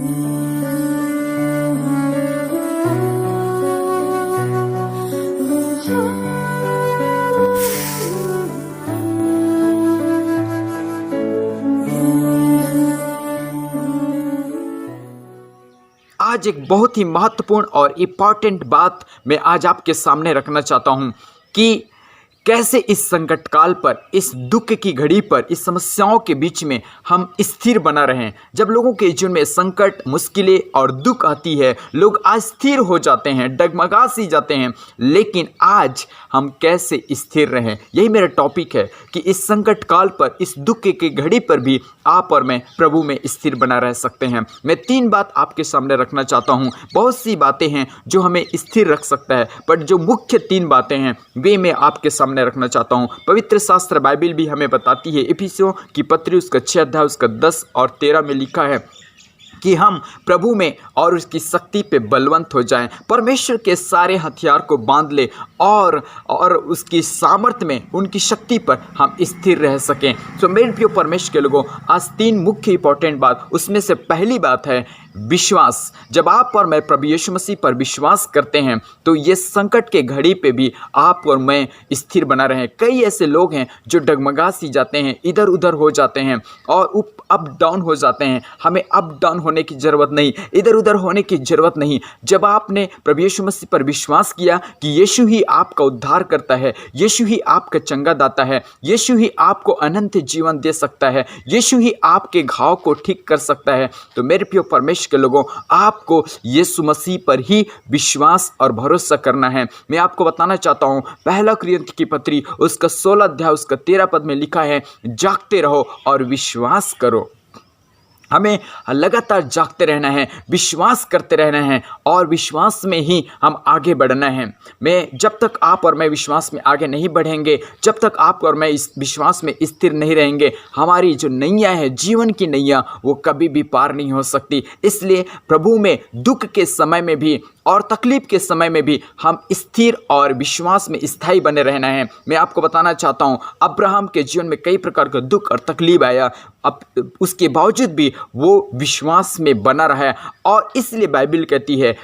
आज एक बहुत ही महत्वपूर्ण और इम्पॉर्टेंट बात मैं आज आपके सामने रखना चाहता हूं कि कैसे इस संकट काल पर, इस दुख की घड़ी पर, इस समस्याओं के बीच में हम स्थिर बना रहें। जब लोगों के जीवन में संकट, मुश्किलें और दुख आती है, लोग अस्थिर हो जाते हैं, डगमगा सी जाते हैं। लेकिन आज हम कैसे स्थिर रहें, यही मेरा टॉपिक है कि इस संकट काल पर, इस दुख की घड़ी पर भी आप और मैं प्रभु में स्थिर बना रह सकते हैं। मैं 3 बात आपके सामने रखना चाहता हूँ। बहुत सी बातें हैं जो हमें स्थिर रख सकता है, पर जो मुख्य 3 बातें हैं वे मैं आपके सामने रखना चाहता हूं। पवित्र शास्त्र बाइबल भी हमें बताती है, इफिसियों की पत्री उसका 6 अध्याय उसका 10 और 13 में लिखा है कि हम प्रभु में और उसकी शक्ति पे बलवंत हो जाएं, परमेश्वर के सारे हथियार को बांध ले और उसकी सामर्थ्य में, उनकी शक्ति पर हम स्थिर रह सकें। तो मेरे प्रिय परमेश्वर के लोगों, आज 3 मुख्य इंपॉर्टेंट बात, उसमें से पहली बात है विश्वास। जब आप और मैं प्रभु यीशु मसीह पर विश्वास करते हैं तो ये संकट के घड़ी पे भी आप और मैं स्थिर बना रहे। कई ऐसे लोग हैं जो डगमगा सी जाते हैं, इधर उधर हो जाते हैं और अप डाउन हो जाते हैं। हमें अप डाउन होने की ज़रूरत नहीं, इधर उधर होने की ज़रूरत नहीं। जब आपने प्रभु यीशु मसीह पर विश्वास किया कि यीशु ही आपका उद्धार करता है, यीशु ही आपका चंगा दाता है, यीशु ही आपको अनंत जीवन दे सकता है, यीशु ही आपके घाव को ठीक कर सकता है, तो मेरे प्रिय परमेश्वर के लोगों, आपको यीशु मसीह पर ही विश्वास और भरोसा करना है। मैं आपको बताना चाहता हूं, पहला कुरिन्थियों की पत्री उसका 16 अध्याय उसका 13 पद में लिखा है, जागते रहो और विश्वास करो। हमें लगातार जागते रहना है, विश्वास करते रहना है और विश्वास में ही हम आगे बढ़ना है। जब तक आप और मैं विश्वास में आगे नहीं बढ़ेंगे, जब तक आप और मैं इस विश्वास में स्थिर नहीं रहेंगे, हमारी जो नैया है, जीवन की नैया, वो कभी भी पार नहीं हो सकती। इसलिए प्रभु में दुख के समय में भी और तकलीफ के समय में भी हम स्थिर और विश्वास में स्थायी बने रहना है। मैं आपको बताना चाहता हूँ, अब्राहम के जीवन में कई प्रकार का दुख और तकलीफ आया, अब उसके बावजूद भी वो विश्वास में बना रहा और इसलिए बाइबल कहती है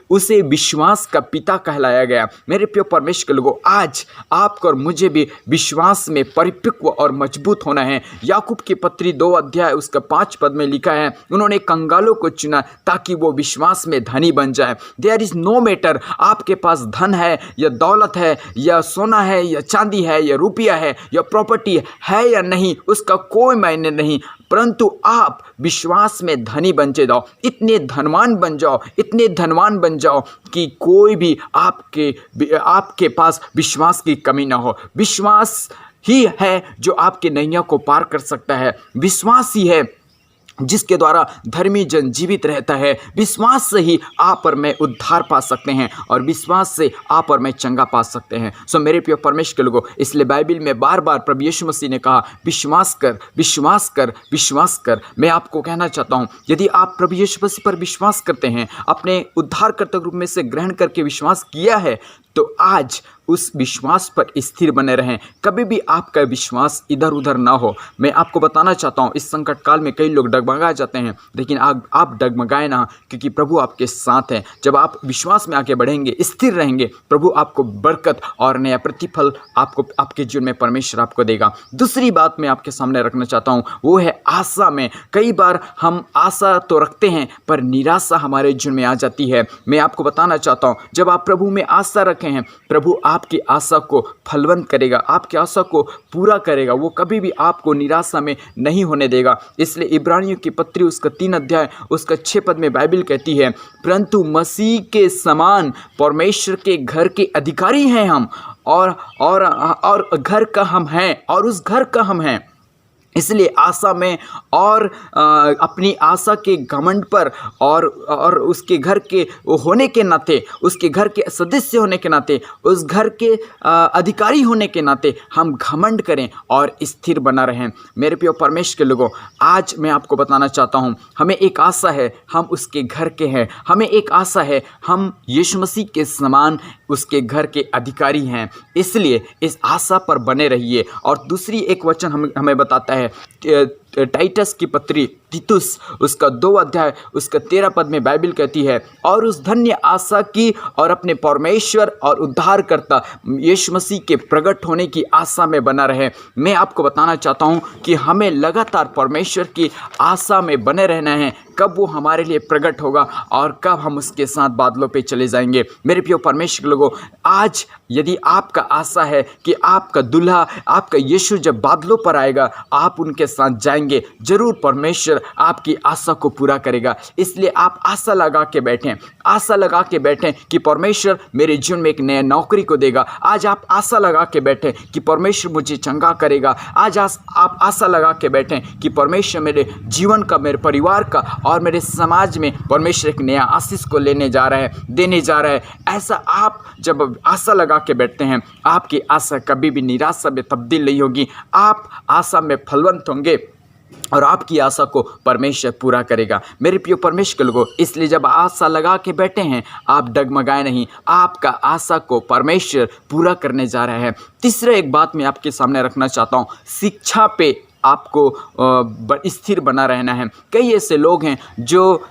उसे विश्वास का पिता कहलाया गया। मेरे प्रिय परमेश्वर के लोगों, आज आपको और मुझे भी विश्वास में परिपक्व और मजबूत होना है। याकूब की पत्री 2 अध्याय उसका 5 पद में लिखा है, उन्होंने कंगालों को चुना ताकि वो विश्वास में धनी बन जाए। देयर इज नो मैटर आपके पास धन है या दौलत है या सोना है या चांदी है या रुपया है या प्रॉपर्टी है या नहीं, उसका कोई मायने नहीं, परंतु आप विश्वास में धनी बन जाओ, इतने धनवान बन जाओ, इतने धनवान बन जाओ कि कोई भी आपके पास विश्वास की कमी ना हो। विश्वास ही है जो आपके नैया को पार कर सकता है। विश्वास ही है जिसके द्वारा धर्मी जन जीवित रहता है। विश्वास से ही आप और मैं उद्धार पा सकते हैं और विश्वास से आप और मैं चंगा पा सकते हैं। सो मेरे प्रिय परमेश्वर के लोगों, इसलिए बाइबल में बार बार प्रभु यीशु मसीह ने कहा, विश्वास कर, विश्वास कर, विश्वास कर। मैं आपको कहना चाहता हूं, यदि आप प्रभु यीशु मसीह पर विश्वास करते हैं, अपने उद्धारकर्ता रूप में से ग्रहण करके विश्वास किया है, तो आज उस विश्वास पर स्थिर बने रहें। कभी भी आपका विश्वास इधर उधर ना हो। मैं आपको बताना चाहता हूँ, इस संकट काल में कई लोग डगमगा जाते हैं, लेकिन आप डगमगाए ना, क्योंकि प्रभु आपके साथ हैं। जब आप विश्वास में आगे बढ़ेंगे, स्थिर रहेंगे, प्रभु आपको बरकत और नया प्रतिफल आपके जीवन में परमेश्वर आपको देगा। दूसरी बात मैं आपके सामने रखना चाहता हूँ, वो है आशा में। कई बार हम आशा तो रखते हैं पर निराशा हमारे जीवन में आ जाती है। मैं आपको बताना चाहता हूँ, जब आप प्रभु में आशा रखें हैं, प्रभु आपकी आशा को फलवंत करेगा, आपकी आशा को पूरा करेगा। वो कभी भी आपको निराशा में नहीं होने देगा। इसलिए इब्रानियों की पत्री उसका 3 अध्याय उसका 6 पद में बाइबल कहती है, परंतु मसीह के समान परमेश्वर के घर के अधिकारी हैं हम और घर का हम हैं और उस घर का हम हैं। इसलिए आशा में और अपनी आशा के घमंड पर और उसके घर के होने के नाते, उसके घर के सदस्य होने के नाते, उस घर के अधिकारी होने के नाते हम घमंड करें और स्थिर बना रहें। मेरे प्रिय परमेश्वर के लोगों, आज मैं आपको बताना चाहता हूं, हमें एक आशा है, हम उसके घर के हैं। हमें एक आशा है, हम यीशु मसीह के समान उसके घर के अधिकारी हैं। इसलिए इस आशा पर बने रहिए। और दूसरी एक वचन हमें बताता है टाइटस की पत्री तीतुस उसका 2 अध्याय उसका 13 पद में बाइबल कहती है, और उस धन्य आशा की और अपने परमेश्वर और उद्धारकर्ता यीशु मसीह के प्रकट होने की आशा में बना रहे। मैं आपको बताना चाहता हूँ कि हमें लगातार परमेश्वर की आशा में बने रहना है, कब वो हमारे लिए प्रकट होगा और कब हम उसके साथ बादलों पे चले जाएंगे। मेरे प्रिय परमेश्वर के लोगों, आज यदि आपका आशा है कि आपका दूल्हा आपका यीशु जब बादलों पर आएगा आप उनके साथ जाएंगे, जरूर परमेश्वर आपकी आशा को पूरा करेगा। इसलिए आप आशा लगा के बैठें, आशा लगा के बैठें कि परमेश्वर मेरे जीवन में एक नया नौकरी को देगा। आज आप आशा लगा के बैठें कि परमेश्वर मुझे चंगा करेगा। आज आप आशा लगा के बैठें कि परमेश्वर मेरे जीवन का, मेरे परिवार का और मेरे समाज में परमेश्वर एक नया आशीष को लेने जा रहा है, देने जा रहा है। ऐसा आप जब आशा लगा के बैठते हैं, आपकी आशा कभी भी निराशा में तब्दील नहीं होगी। आप आशा में फलवंत होंगे और आपकी आशा को परमेश्वर पूरा करेगा। मेरे प्रिय परमेश्वर के लोगों, इसलिए जब आशा लगा के बैठे हैं आप डगमगाए नहीं, आपका आशा को परमेश्वर पूरा करने जा रहा है। तीसरा एक बात मैं आपके सामने रखना चाहता हूँ, शिक्षा पे आपको स्थिर बना रहना है। कई ऐसे लोग हैं जो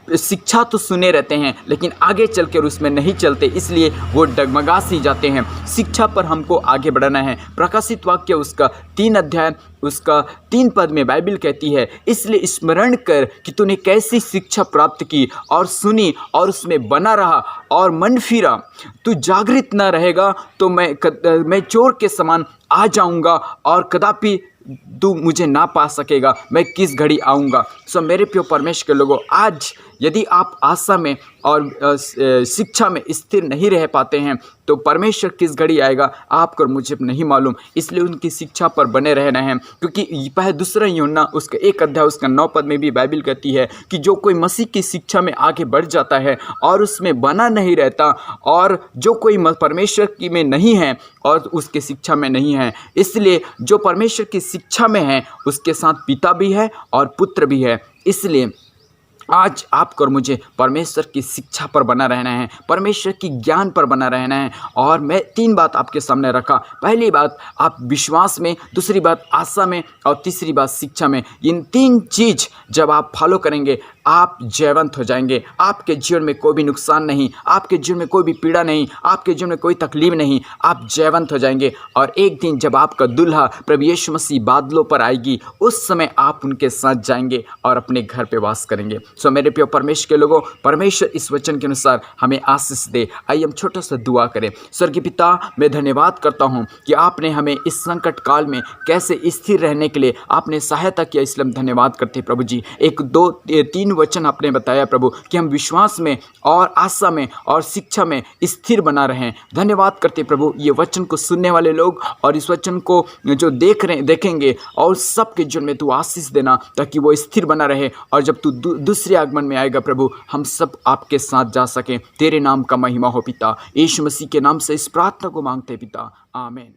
शिक्षा तो सुने रहते हैं लेकिन आगे चलकर उसमें नहीं चलते, इसलिए वो डगमगा सी जाते हैं। शिक्षा पर हमको आगे बढ़ना है। प्रकाशित वाक्य उसका 3 अध्याय उसका 3 पद में बाइबल कहती है, इसलिए स्मरण कर कि तूने कैसी शिक्षा प्राप्त की और सुनी और उसमें बना रहा और मन फिरा। तू जागृत न रहेगा तो मैं चोर के समान आ जाऊंगा और कदापि तू मुझे ना पा सकेगा। मैं किस घड़ी आऊँगा। सो मेरे प्रिय परमेश्वर के लोगों, आज यदि आप आशा में और शिक्षा में स्थिर नहीं रह पाते हैं तो परमेश्वर किस घड़ी आएगा आपको और मुझे नहीं मालूम। इसलिए उनकी शिक्षा पर बने रहना है, क्योंकि पहले दूसरा यूहन्ना उसका 1 अध्याय उसका 9 पद में भी बाइबल कहती है कि जो कोई मसीह की शिक्षा में आगे बढ़ जाता है और उसमें बना नहीं रहता, और जो कोई परमेश्वर की में नहीं है और उसके शिक्षा में नहीं है, इसलिए जो परमेश्वर की शिक्षा में है उसके साथ पिता भी है और पुत्र भी है। इसलिए आज आपको और मुझे परमेश्वर की शिक्षा पर बना रहना है, परमेश्वर की ज्ञान पर बना रहना है। और मैं 3 बात आपके सामने रखा। पहली बात आप विश्वास में, दूसरी बात आशा में और तीसरी बात शिक्षा में। इन 3 चीज़ जब आप फॉलो करेंगे आप जयवंत हो जाएंगे। आपके जीवन में कोई भी नुकसान नहीं, आपके जीवन में कोई भी पीड़ा नहीं, आपके जीवन में कोई तकलीफ नहीं, आप जयवंत हो जाएंगे। और एक दिन जब आपका दूल्हा प्रभु यीशु मसीह बादलों पर आएगी, उस समय आप उनके साथ जाएंगे और अपने घर पे वास करेंगे। सो मेरे प्रिय परमेश्वर के लोगों, परमेश्वर इस वचन के अनुसार हमें आशीष दे। आइए हम छोटा सा दुआ करें। स्वर्गीय पिता, मैं धन्यवाद करता हूँ कि आपने हमें इस संकट काल में कैसे स्थिर रहने के लिए आपने सहायता किया, इसलिए हम धन्यवाद करते हैं प्रभु जी। 1, 2, 3 वचन आपने बताया प्रभु कि हम विश्वास में और आशा में और शिक्षा में स्थिर बना रहें। धन्यवाद करते प्रभु, ये वचन को सुनने वाले लोग और इस वचन को जो देखेंगे और सबके जीवन में तू आशीष देना ताकि वो स्थिर बना रहे, और जब तू दूसरे आगमन में आएगा प्रभु हम सब आपके साथ जा सकें। तेरे नाम का महिमा हो पिता, यीशु मसीह के नाम से इस प्रार्थना को मांगते पिता, आमीन।